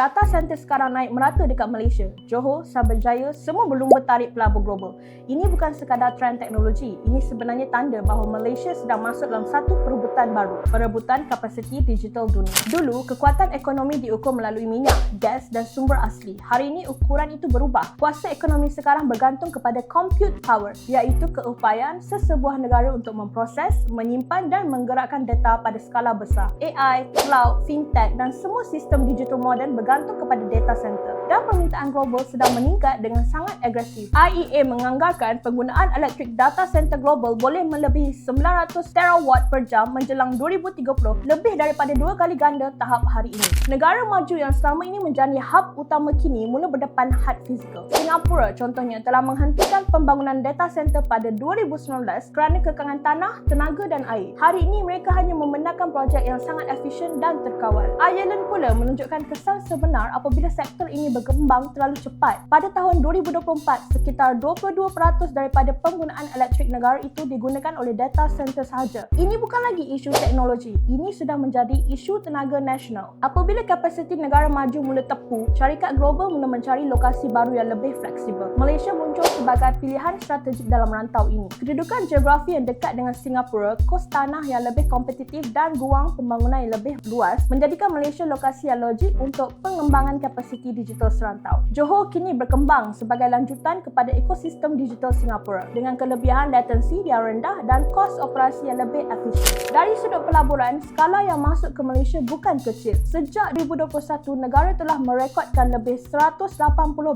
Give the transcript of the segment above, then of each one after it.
Data center sekarang naik merata dekat Malaysia. Johor, Cyberjaya semua belum bertarik pelabur global. Ini bukan sekadar trend teknologi. Ini sebenarnya tanda bahawa Malaysia sedang masuk dalam satu perebutan baru. Perebutan kapasiti digital dunia. Dulu, kekuatan ekonomi diukur melalui minyak, gas dan sumber asli. Hari ini ukuran itu berubah. Kuasa ekonomi sekarang bergantung kepada compute power, iaitu keupayaan sesebuah negara untuk memproses, menyimpan dan menggerakkan data pada skala besar. AI, cloud, fintech dan semua sistem digital moden bergantung kepada data center. Dan permintaan global sedang meningkat dengan sangat agresif. IEA menganggarkan penggunaan elektrik data center global boleh melebihi 900 terawatt per jam menjelang 2030, lebih daripada 2 kali ganda tahap hari ini. Negara maju yang selama ini menjadi hub utama kini mula berdepan had fizikal. Singapura contohnya telah menghentikan pembangunan data center pada 2019 kerana kekangan tanah, tenaga dan air. Hari ini mereka hanya membenarkan projek yang sangat efisien dan terkawal. Ireland pula menunjukkan kesan sebenar apabila sektor ini berkembang terlalu cepat. Pada tahun 2024, sekitar 22% daripada penggunaan elektrik negara itu digunakan oleh data center sahaja. Ini bukan lagi isu teknologi, ini sudah menjadi isu tenaga nasional. Apabila kapasiti negara maju mula tepu, syarikat global mula mencari lokasi baru yang lebih fleksibel. Malaysia muncul sebagai pilihan strategik dalam rantau ini. Kedudukan geografi yang dekat dengan Singapura, kos tanah yang lebih kompetitif dan ruang pembangunan yang lebih luas menjadikan Malaysia lokasi yang logik untuk pengembangan kapasiti digital serantau. Johor kini berkembang sebagai lanjutan kepada ekosistem digital Singapura dengan kelebihan latensi yang rendah dan kos operasi yang lebih efisien. Dari sudut pelaburan, skala yang masuk ke Malaysia bukan kecil. Sejak 2021, negara telah merekodkan lebih 180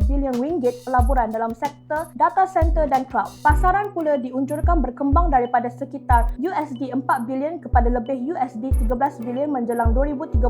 bilion ringgit pelaburan dalam sektor data center dan cloud. Pasaran pula diunjurkan berkembang daripada sekitar USD 4 bilion kepada lebih USD 13 bilion menjelang 2030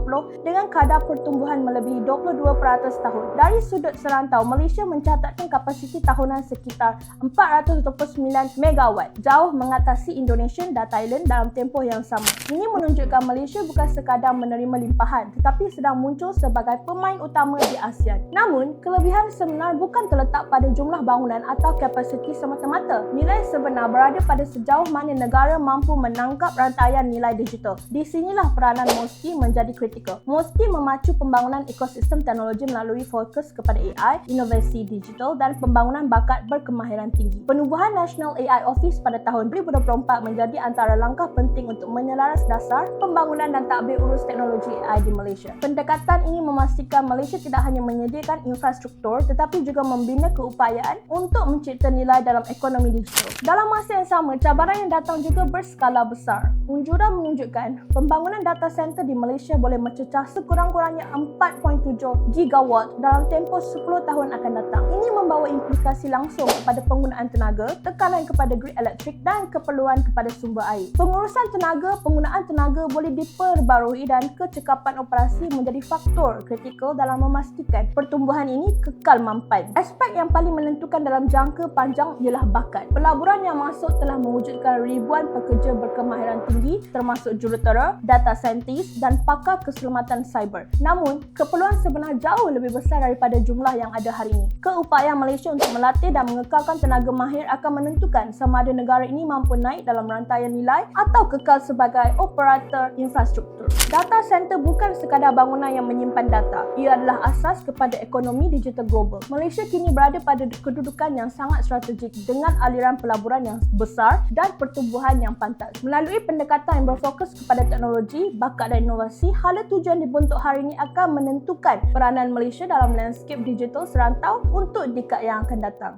dengan kadar pertumbuhan melebihi 22% tahun. Dari sudut serantau, Malaysia mencatatkan kapasiti tahunan sekitar 429 megawatt, jauh mengatasi Indonesia dan Thailand dalam tempoh yang sama. Ini menunjukkan Malaysia bukan sekadar menerima limpahan tetapi sedang muncul sebagai pemain utama di ASEAN. Namun, kelebihan sebenar bukan terletak pada jumlah bangunan atau kapasiti semata-mata. Nilai sebenar berada pada sejauh mana negara mampu menangkap rantaian nilai digital. Di sinilah peranan MOSTI menjadi kritikal. MOSTI memacu pembangunan ekosistem teknologi melalui fokus kepada AI, inovasi digital dan pembangunan bakat berkemahiran tinggi. Penubuhan National AI Office pada tahun 2024 menjadi antara langkah penting untuk menyelaras dasar pembangunan dan tadbir urus teknologi AI di Malaysia. Pendekatan ini memastikan Malaysia tidak hanya menyediakan infrastruktur tetapi juga membina keupayaan untuk mencipta nilai dalam ekonomi digital. Dalam masa yang sama, cabaran yang datang juga berskala besar. Unjuran menunjukkan pembangunan data center di Malaysia boleh mencecah sekurang-kurangnya 4.7 gigawatt dalam tempoh 10 tahun akan datang. Ini membawa implikasi langsung kepada penggunaan tenaga, tekanan kepada grid elektrik dan keperluan kepada sumber air. Pengurusan tenaga, penggunaan tenaga boleh diperbarui dan kecekapan operasi menjadi faktor kritikal dalam memastikan pertumbuhan ini kekal mampan. Aspek yang paling menentukan dalam jangka panjang ialah bakat. Pelaburan yang masuk telah mewujudkan ribuan pekerja berkemahiran tinggi termasuk jurutera, data scientist dan pakar keselamatan cyber. Namun, keperluan sebenar jauh lebih besar daripada jumlah yang ada hari ini. Keupayaan Malaysia untuk melatih dan mengekalkan tenaga mahir akan menentukan sama ada negara ini mampu naik dalam rantaian nilai atau kekal sebagai operator infrastruktur. Data center bukan sekadar bangunan yang menyimpan data. Ia adalah asas kepada ekonomi digital global. Malaysia kini berada pada kedudukan yang sangat strategik dengan aliran pelaburan yang besar dan pertumbuhan yang pantas. Melalui pendekatan yang berfokus kepada teknologi, bakat dan inovasi, hala tujuan dibentuk hari ini akan menentukan peranan Malaysia dalam landscape digital serantau untuk dekad yang akan datang.